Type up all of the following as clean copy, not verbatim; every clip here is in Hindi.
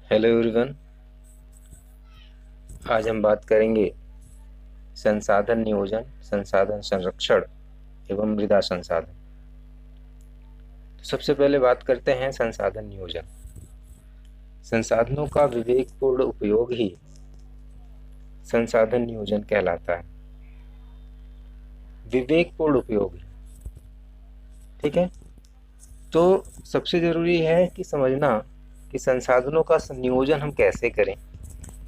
Hello everyone. आज हम बात करेंगे संसाधन नियोजन, संसाधन संरक्षण एवं मृदा संसाधन। तो सबसे पहले बात करते हैं संसाधन नियोजन। संसाधनों का विवेकपूर्ण उपयोग ही संसाधन नियोजन कहलाता है। विवेकपूर्ण उपयोग, ठीक है। तो सबसे जरूरी है कि समझना कि संसाधनों का नियोजन हम कैसे करें।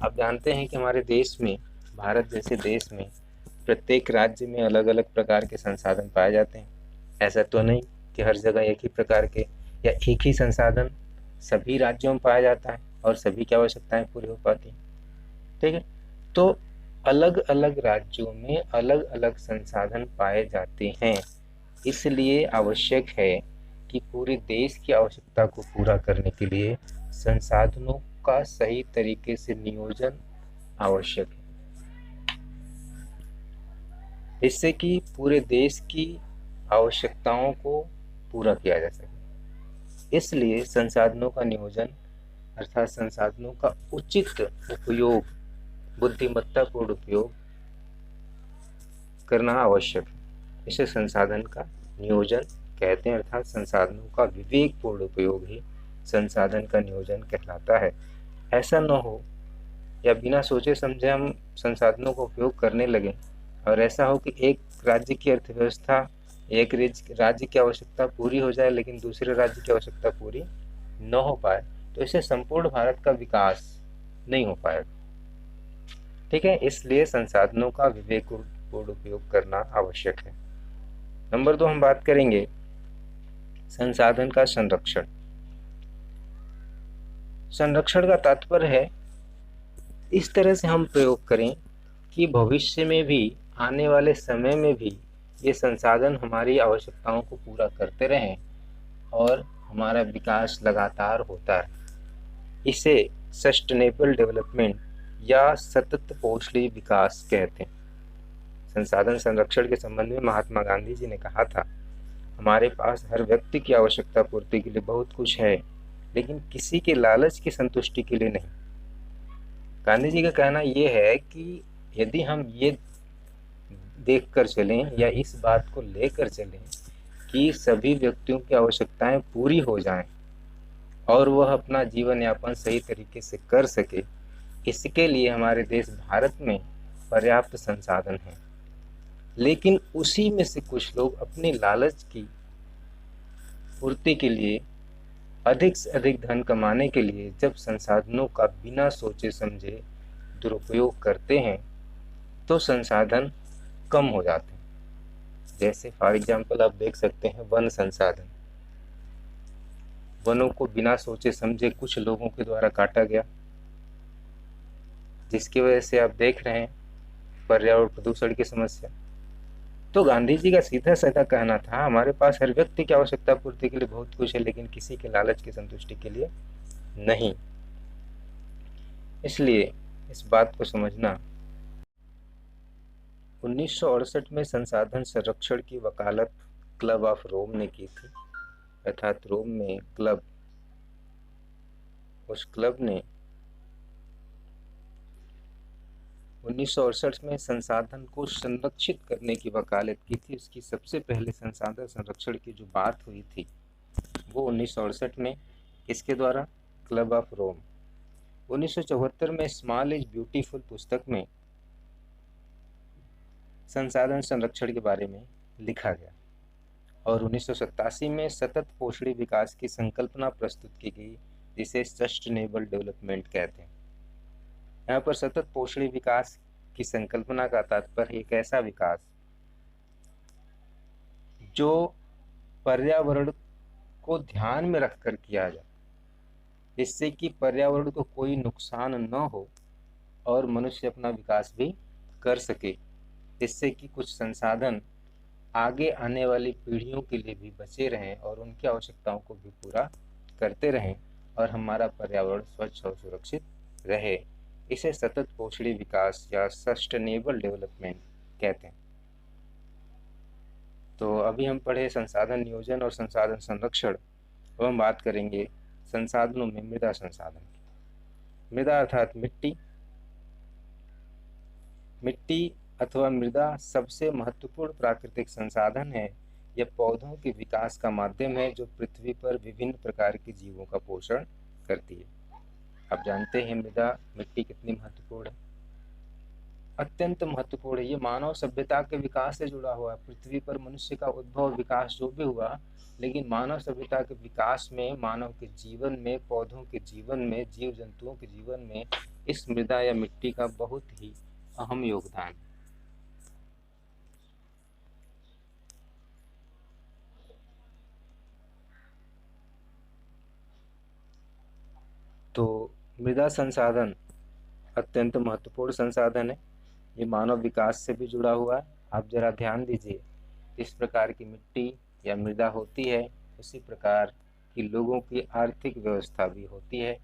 आप जानते हैं कि हमारे देश में, भारत जैसे देश में, प्रत्येक राज्य में अलग अलग प्रकार के संसाधन पाए जाते हैं। ऐसा तो नहीं कि हर जगह एक ही प्रकार के या एक ही संसाधन सभी राज्यों में पाया जाता है और सभी की आवश्यकताएं पूरी हो पाती हैं, ठीक है। तो अलग अलग राज्यों में अलग अलग संसाधन पाए जाते हैं। इसलिए आवश्यक है कि पूरे देश की आवश्यकता को पूरा करने के लिए संसाधनों का सही तरीके से नियोजन आवश्यक है, जिससे कि पूरे देश की आवश्यकताओं को पूरा किया जा सके। इसलिए संसाधनों का नियोजन अर्थात संसाधनों का उचित उपयोग, बुद्धिमत्तापूर्ण उपयोग करना आवश्यक है। इसे संसाधन का नियोजन कहते हैं, अर्थात संसाधनों का विवेकपूर्ण उपयोग ही संसाधन का नियोजन कहलाता है। ऐसा न हो या बिना सोचे समझे हम संसाधनों का उपयोग करने लगे और ऐसा हो कि एक राज्य की अर्थव्यवस्था, एक राज्य की आवश्यकता पूरी हो जाए लेकिन दूसरे राज्य की आवश्यकता पूरी न हो पाए, तो इससे संपूर्ण भारत का विकास नहीं हो पाएगा, ठीक है। इसलिए संसाधनों का विवेकपूर्ण उपयोग करना आवश्यक है। नंबर 2 हम बात करेंगे संसाधन का संरक्षण। संरक्षण का तात्पर्य है इस तरह से हम प्रयोग करें कि भविष्य में भी, आने वाले समय में भी ये संसाधन हमारी आवश्यकताओं को पूरा करते रहें और हमारा विकास लगातार होता है। इसे सस्टेनेबल डेवलपमेंट या सतत पोषणीय विकास कहते हैं। संसाधन संरक्षण के संबंध में महात्मा गांधी जी ने कहा था, हमारे पास हर व्यक्ति की आवश्यकता पूर्ति के लिए बहुत कुछ है, लेकिन किसी के लालच की संतुष्टि के लिए नहीं। गांधी जी का कहना यह है कि यदि हम ये देखकर चलें या इस बात को लेकर चलें कि सभी व्यक्तियों की आवश्यकताएं पूरी हो जाएं और वह अपना जीवन यापन सही तरीके से कर सके, इसके लिए हमारे देश भारत में पर्याप्त संसाधन हैं। लेकिन उसी में से कुछ लोग अपनी लालच की पूर्ति के लिए, अधिक से अधिक धन कमाने के लिए जब संसाधनों का बिना सोचे समझे दुरुपयोग करते हैं तो संसाधन कम हो जाते हैं। जैसे फॉर एग्जाम्पल आप देख सकते हैं वन संसाधन, वनों को बिना सोचे समझे कुछ लोगों के द्वारा काटा गया, जिसकी वजह से आप देख रहे हैं पर्यावरण प्रदूषण की समस्या। तो गांधी जी का सीधा साधा कहना था, हमारे पास हर व्यक्ति की आवश्यकता पूर्ति के लिए बहुत कुछ है, लेकिन किसी के लालच की संतुष्टि के लिए नहीं। इसलिए इस बात को समझना। 1968 में संसाधन संरक्षण की वकालत क्लब ऑफ रोम ने की थी, अर्थात रोम में क्लब, उस क्लब ने 1968 में संसाधन को संरक्षित करने की वकालत की थी। उसकी सबसे पहले संसाधन संरक्षण की जो बात हुई थी वो 1968 में किसके द्वारा? Club of Rome. 1974 में स्मॉल इज ब्यूटीफुल पुस्तक में संसाधन संरक्षण के बारे में लिखा गया और 1987 में सतत पोषणीय विकास की संकल्पना प्रस्तुत की गई, जिसे सस्टेनेबल डेवलपमेंट कहते हैं। यहाँ पर सतत पोषणीय विकास की संकल्पना का तात्पर्य एक ऐसा विकास जो पर्यावरण को ध्यान में रखकर किया जाए, जिससे कि पर्यावरण को कोई नुकसान न हो और मनुष्य अपना विकास भी कर सके, जिससे कि कुछ संसाधन आगे आने वाली पीढ़ियों के लिए भी बचे रहें और उनकी आवश्यकताओं को भी पूरा करते रहें और हमारा पर्यावरण स्वच्छ और सुरक्षित रहे। इसे सतत पोषणीय विकास या सस्टेनेबल डेवलपमेंट कहते हैं। तो अभी हम पढ़े संसाधन नियोजन और संसाधन संरक्षण। अब हम बात करेंगे संसाधनों में मृदा संसाधन की। मृदा अर्थात मिट्टी। मिट्टी अथवा मृदा सबसे महत्वपूर्ण प्राकृतिक संसाधन है। यह पौधों के विकास का माध्यम है जो पृथ्वी पर विभिन्न प्रकार के जीवों का पोषण करती है। आप जानते हैं मृदा, मिट्टी कितनी महत्वपूर्ण है, अत्यंत महत्वपूर्ण है। ये मानव सभ्यता के विकास से जुड़ा हुआ है। पृथ्वी पर मनुष्य का उद्भव विकास जो भी हुआ, लेकिन मानव सभ्यता के विकास में, मानव के जीवन में, पौधों के जीवन में, जीव जंतुओं के जीवन में इस मृदा या मिट्टी का बहुत ही अहम योगदान। तो मृदा संसाधन अत्यंत महत्वपूर्ण संसाधन है। ये मानव विकास से भी जुड़ा हुआ है। आप जरा ध्यान दीजिए, इस प्रकार की मिट्टी या मृदा होती है, उसी प्रकार की लोगों की आर्थिक व्यवस्था भी होती है,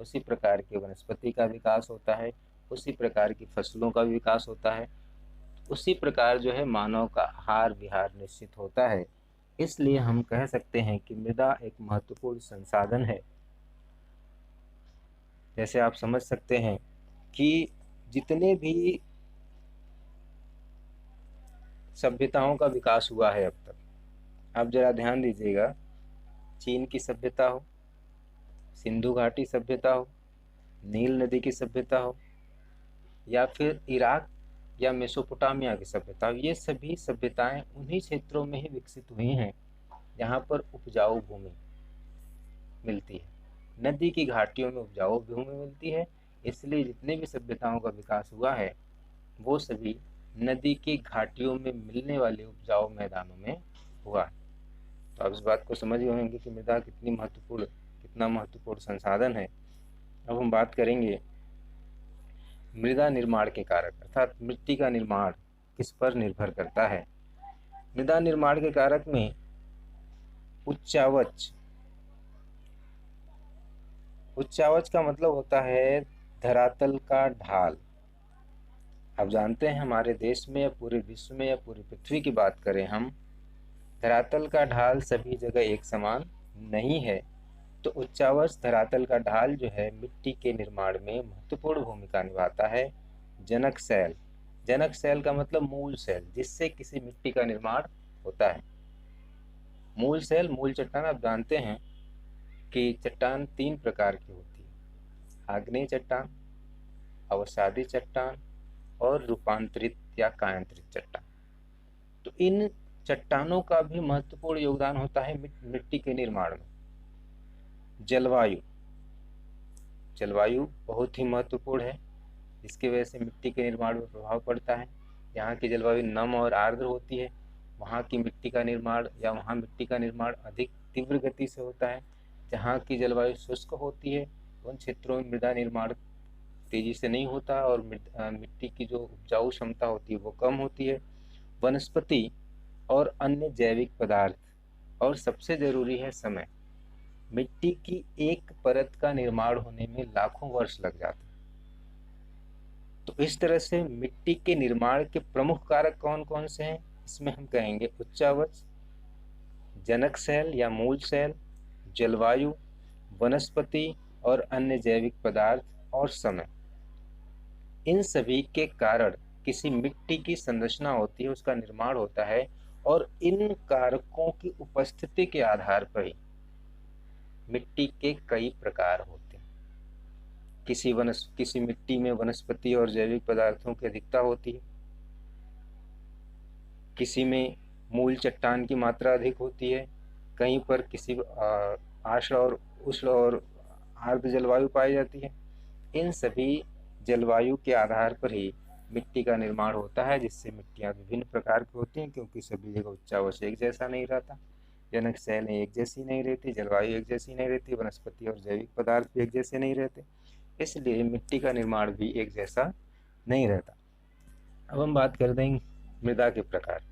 उसी प्रकार की वनस्पति का विकास होता है, उसी प्रकार की फसलों का विकास होता है, उसी प्रकार जो है मानव का आहार विहार निश्चित होता है। इसलिए हम कह सकते हैं कि मृदा एक महत्वपूर्ण संसाधन है। जैसे आप समझ सकते हैं कि जितने भी सभ्यताओं का विकास हुआ है अब तक, आप जरा ध्यान दीजिएगा, चीन की सभ्यता हो, सिंधु घाटी सभ्यता हो, नील नदी की सभ्यता हो, या फिर इराक या मेसोपोटामिया की सभ्यता हो, ये सभी सभ्यताएं उन्हीं क्षेत्रों में ही विकसित हुई हैं जहाँ पर उपजाऊ भूमि मिलती है। नदी की घाटियों में उपजाऊ भूमि मिलती है, इसलिए जितने भी सभ्यताओं का विकास हुआ है वो सभी नदी की घाटियों में मिलने वाले उपजाऊ मैदानों में हुआ है। तो आप इस बात को समझ गए होंगे कि मृदा कितना महत्वपूर्ण संसाधन है। अब हम बात करेंगे मृदा निर्माण के कारक, अर्थात मिट्टी का निर्माण किस पर निर्भर करता है। मृदा निर्माण के कारक में उच्चावच का मतलब होता है धरातल का ढाल। आप जानते हैं हमारे देश में या पूरे विश्व में या पूरी पृथ्वी की बात करें हम, धरातल का ढाल सभी जगह एक समान नहीं है। तो उच्चावच धरातल का ढाल जो है मिट्टी के निर्माण में महत्वपूर्ण भूमिका निभाता है। जनक सेल का मतलब मूल सेल, जिससे किसी मिट्टी का निर्माण होता है। मूल सेल, मूल चट्टान, आप जानते हैं कि चट्टान 3 प्रकार की होती है, आग्नेय चट्टान, अवसादी चट्टान और रूपांतरित या कायांतरित चट्टान। तो इन चट्टानों का भी महत्वपूर्ण योगदान होता है मिट्टी के निर्माण में। जलवायु बहुत ही महत्वपूर्ण है, जिसकी वजह से मिट्टी के निर्माण में प्रभाव पड़ता है। यहाँ की जलवायु नम और आर्द्र होती है, वहाँ की मिट्टी का निर्माण या वहाँ मिट्टी का निर्माण अधिक तीव्र गति से होता है। जहाँ की जलवायु शुष्क होती है, उन क्षेत्रों में मृदा निर्माण तेजी से नहीं होता और मिट्टी की जो उपजाऊ क्षमता होती है वो कम होती है। वनस्पति और अन्य जैविक पदार्थ, और सबसे जरूरी है समय। मिट्टी की एक परत का निर्माण होने में लाखों वर्ष लग जाते हैं। तो इस तरह से मिट्टी के निर्माण के प्रमुख कारक कौन कौन से हैं, इसमें हम कहेंगे उच्चावच, जनक सेल या मूल सेल, जलवायु, वनस्पति और अन्य जैविक पदार्थ और समय। इन सभी के कारण किसी मिट्टी की संरचना होती है, उसका निर्माण होता है, और इन कारकों की उपस्थिति के आधार पर ही मिट्टी के कई प्रकार होते हैं। किसी मिट्टी में वनस्पति और जैविक पदार्थों की अधिकता होती है, किसी में मूल चट्टान की मात्रा अधिक होती है, कहीं पर किसी आर्द्र और उष्ण और आर्द्र जलवायु पाई जाती है। इन सभी जलवायु के आधार पर ही मिट्टी का निर्माण होता है, जिससे मिट्टियाँ विभिन्न प्रकार की होती हैं, क्योंकि सभी जगह उच्चावच एक जैसा नहीं रहता, जनक सेल एक जैसी नहीं रहती, जलवायु एक जैसी नहीं रहती, वनस्पति और जैविक पदार्थ भी एक जैसे नहीं रहते, इसलिए मिट्टी का निर्माण भी एक जैसा नहीं रहता। अब हम बात कर देंगे मृदा के प्रकार।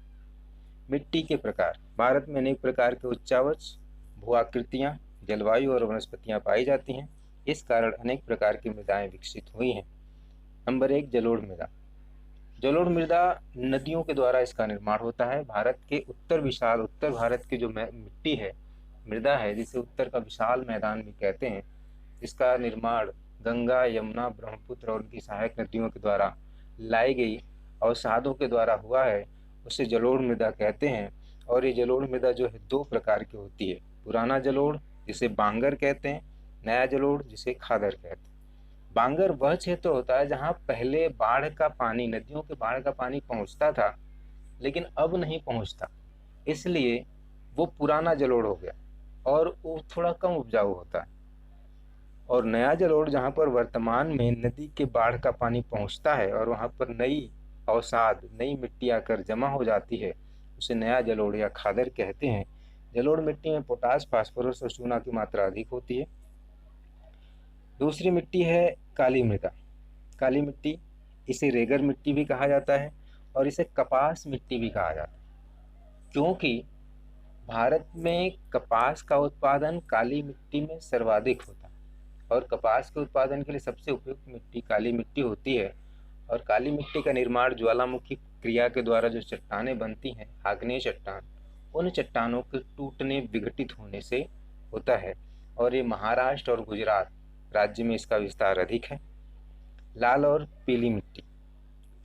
मिट्टी के प्रकार, भारत में अनेक प्रकार के उच्चावच, भू आकृतियाँ, जलवायु और वनस्पतियाँ पाई जाती हैं। इस कारण अनेक प्रकार की मृदाएं विकसित हुई हैं। नंबर 1, जलोढ़ मृदा। जलोढ़ मृदा नदियों के द्वारा इसका निर्माण होता है। भारत के उत्तर भारत की जो मिट्टी है, मृदा है, जिसे उत्तर का विशाल मैदान भी कहते हैं, इसका निर्माण गंगा, यमुना, ब्रह्मपुत्र और उनकी सहायक नदियों के द्वारा लाई गई अवसादों के द्वारा हुआ है, उसे जलोढ़ मृदा कहते हैं। और ये जलोढ़ मृदा जो है 2 प्रकार की होती है, पुराना जलोढ़ जिसे बांगर कहते हैं, नया जलोढ़ जिसे खादर कहते हैं। बांगर वह क्षेत्र होता है जहाँ पहले बाढ़ का पानी, नदियों के बाढ़ का पानी पहुँचता था, लेकिन अब नहीं पहुँचता, इसलिए वो पुराना जलोढ़ हो गया और वो थोड़ा कम उपजाऊ होता है। और नया जलोढ़ जहाँ पर वर्तमान में नदी के बाढ़ का पानी पहुँचता है और वहाँ पर नई अवसाद, नई मिट्टी आकर जमा हो जाती है, उसे नया जलोढ़ या खादर कहते हैं। जलोढ़ मिट्टी में पोटास, फास्फोरस और चूना की मात्रा अधिक होती है। दूसरी मिट्टी है काली मृदा। काली मिट्टी, इसे रेगर मिट्टी भी कहा जाता है और इसे कपास मिट्टी भी कहा जाता है, क्योंकि भारत में कपास का उत्पादन काली मिट्टी में सर्वाधिक होता है और कपास के उत्पादन के लिए सबसे उपयुक्त मिट्टी काली मिट्टी होती है। और काली मिट्टी का निर्माण ज्वालामुखी क्रिया के द्वारा जो चट्टानें बनती हैं, आग्नेय चट्टान, उन चट्टानों के टूटने, विघटित होने से होता है। और ये महाराष्ट्र और गुजरात राज्य में इसका विस्तार अधिक है। लाल और पीली मिट्टी।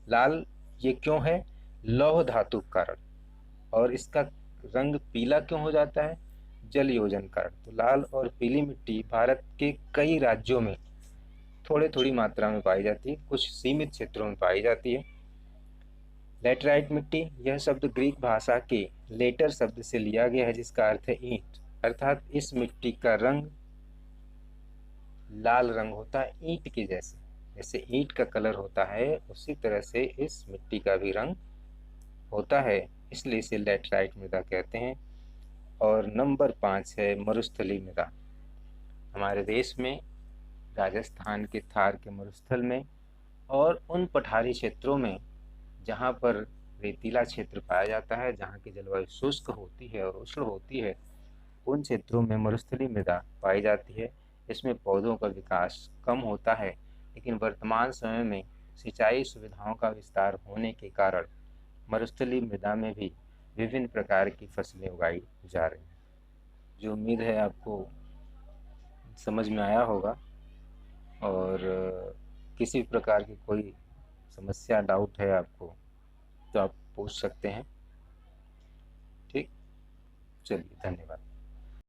लाल ये क्यों है? लौह धातु के कारण। और इसका रंग पीला क्यों हो जाता है? जल योजन कारण। तो लाल और पीली मिट्टी भारत के कई राज्यों में थोड़ी थोड़ी मात्रा में पाई जाती है, कुछ सीमित क्षेत्रों में पाई जाती है। लेटराइट मिट्टी, यह शब्द ग्रीक भाषा के लेटर शब्द से लिया गया है जिसका अर्थ है ईंट, अर्थात इस मिट्टी का रंग लाल रंग होता है, ईंट के जैसे। जैसे ईंट का कलर होता है उसी तरह से इस मिट्टी का भी रंग होता है, इसलिए इसे लेटराइट मृदा कहते हैं। और नंबर 5 है मरुस्थली मृदा। हमारे देश में राजस्थान के थार के मरुस्थल में और उन पठारी क्षेत्रों में जहाँ पर रेतीला क्षेत्र पाया जाता है, जहाँ की जलवायु शुष्क होती है और उष्ण होती है, उन क्षेत्रों में मरुस्थली मृदा पाई जाती है। इसमें पौधों का विकास कम होता है, लेकिन वर्तमान समय में सिंचाई सुविधाओं का विस्तार होने के कारण मरुस्थली मृदा में भी विभिन्न प्रकार की फसलें उगाई जा रही हैं। जो उम्मीद है आपको समझ में आया होगा। और किसी प्रकार की कोई समस्या, डाउट है आपको तो आप पूछ सकते हैं। ठीक, चलिए, धन्यवाद।